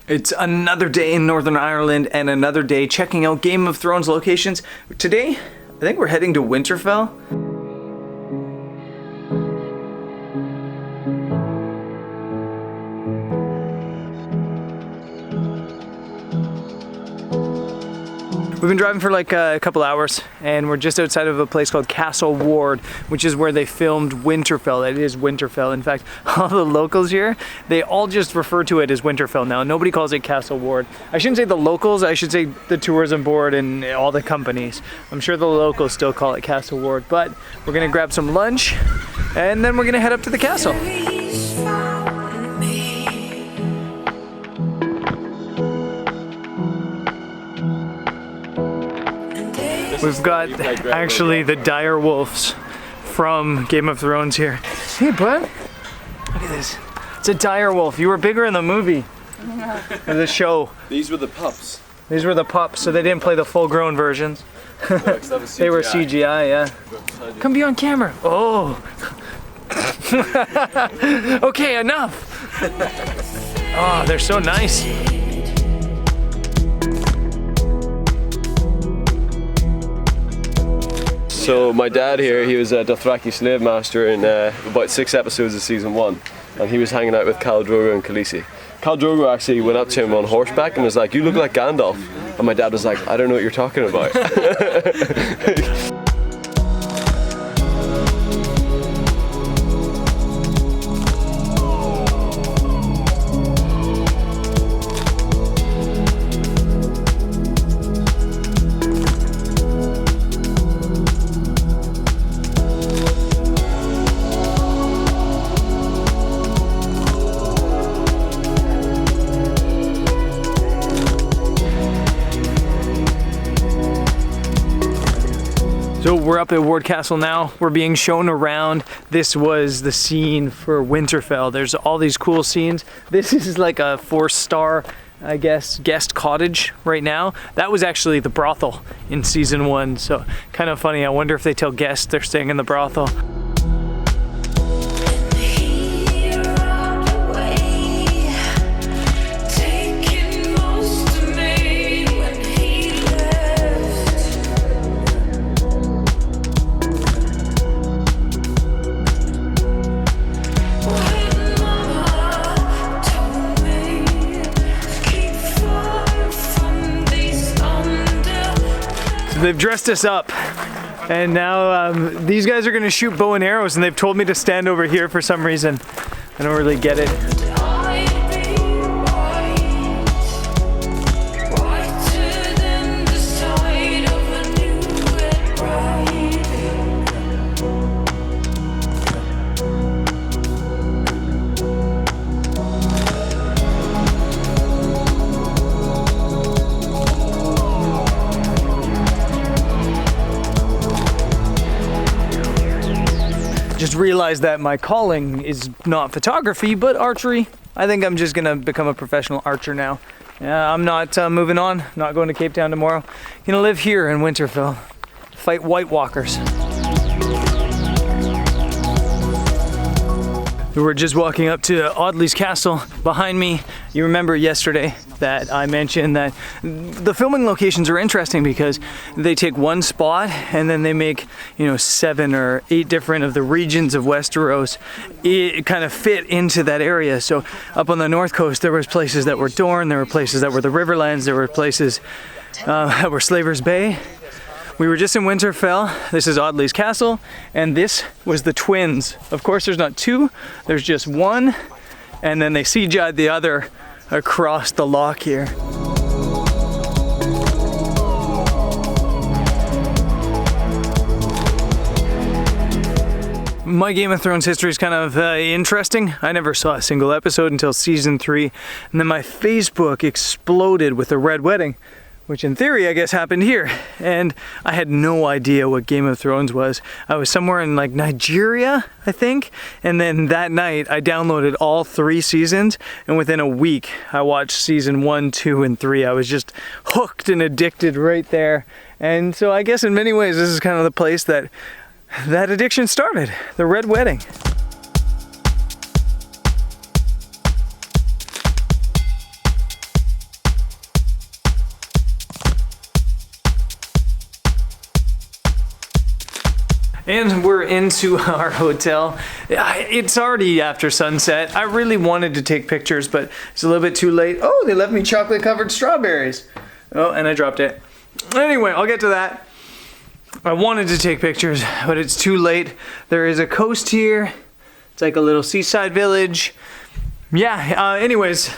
It's another day in Northern Ireland and another day checking out Game of Thrones locations. Today, I think we're heading to Winterfell. We've been driving for like a couple hours and we're just outside of a place called Castle Ward, which is where they filmed Winterfell. It is Winterfell. In fact, all the locals here, they all just refer to it as Winterfell now. Nobody calls it Castle Ward. I shouldn't say the locals, I should say the tourism board and all the companies. I'm sure the locals still call it Castle Ward, but we're gonna grab some lunch and then we're gonna head up to the castle. We've got actually the dire wolves from Game of Thrones here. Hey bud, look at this. It's a dire wolf. You were bigger in the movie, the show. These were the pups. These were the pups, so they didn't play the full grown versions. They were CGI, yeah. Come be on camera. Oh. Okay, enough. Oh, they're so nice. So my dad here, he was a Dothraki slave master in about 6 episodes of season 1, and he was hanging out with Khal Drogo and Khaleesi. Khal Drogo actually went up to him on horseback and was like, "You look like Gandalf," and my dad was like, "I don't know what you're talking about." So we're up at Ward Castle now. We're being shown around. This was the scene for Winterfell. There's all these cool scenes. This is like a 4-star, I guess, guest cottage right now. That was actually the brothel in season 1. So kind of funny. I wonder if they tell guests they're staying in the brothel. They've dressed us up and now these guys are gonna shoot bow and arrows and they've told me to stand over here for some reason. I don't really get it. Just realized that my calling is not photography, but archery. I think I'm just gonna become a professional archer now. I'm not moving on, not going to Cape Town tomorrow. Gonna live here in Winterfell, fight White Walkers. We're just walking up to Audley's Castle behind me. You remember yesterday that I mentioned that the filming locations are interesting because they take one spot and then they make, 7 or 8 different of the regions of Westeros kind of fit into that area. So up on the north coast, there was places that were Dorne, there were places that were the Riverlands, there were places that were Slaver's Bay. We were just in Winterfell. This is Audley's Castle, and this was the twins. Of course, there's not 2, there's just 1, and then they CGI'd the other across the lock here. My Game of Thrones history is kind of interesting. I never saw a single episode until season 3, and then my Facebook exploded with the Red Wedding, which in theory I guess happened here, and I had no idea what Game of Thrones was. I was somewhere in like Nigeria, I think, and then that night I downloaded all 3 seasons, and within a week I watched season 1, 2, and 3. I was just hooked and addicted right there, and so I guess in many ways this is kind of the place that addiction started, the Red Wedding. And we're into our hotel. It's already after sunset. I really wanted to take pictures, but it's a little bit too late. Oh, they left me chocolate covered strawberries. Oh, and I dropped it. Anyway, I'll get to that. I wanted to take pictures, but it's too late. There is a coast here. It's like a little seaside village. Yeah, anyways,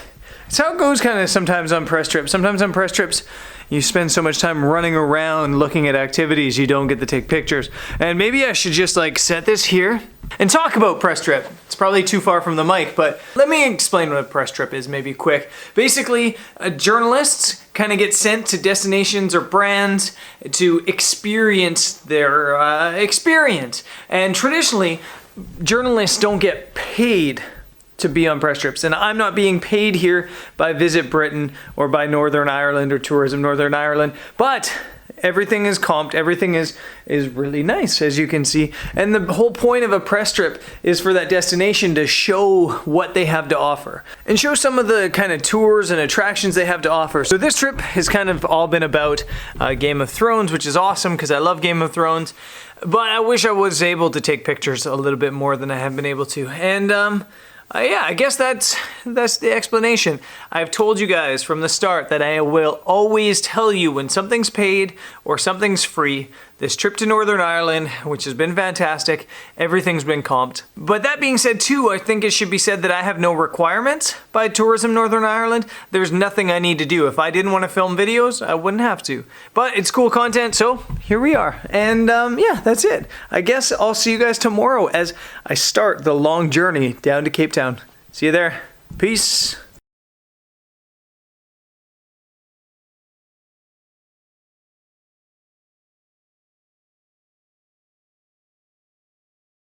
it's how it goes kind of sometimes on press trips. Sometimes on press trips, you spend so much time running around looking at activities you don't get to take pictures. And maybe I should just like set this here and talk about press trip. It's probably too far from the mic, but let me explain what a press trip is maybe quick. Basically, journalists kind of get sent to destinations or brands to experience their experience. And traditionally, journalists don't get paid to be on press trips. And I'm not being paid here by Visit Britain or by Northern Ireland or Tourism Northern Ireland, but everything is comped, everything is really nice, as you can see. And the whole point of a press trip is for that destination to show what they have to offer and show some of the kind of tours and attractions they have to offer. So this trip has kind of all been about Game of Thrones, which is awesome because I love Game of Thrones, but I wish I was able to take pictures a little bit more than I have been able to. And yeah, I guess that's the explanation. I've told you guys from the start that I will always tell you when something's paid or something's free. This trip to Northern Ireland, which has been fantastic, everything's been comped. But that being said too, I think it should be said that I have no requirements by Tourism Northern Ireland. There's nothing I need to do. If I didn't want to film videos, I wouldn't have to. But it's cool content, so here we are. And yeah, that's it. I guess I'll see you guys tomorrow as I start the long journey down to Cape Town. See you there. Peace.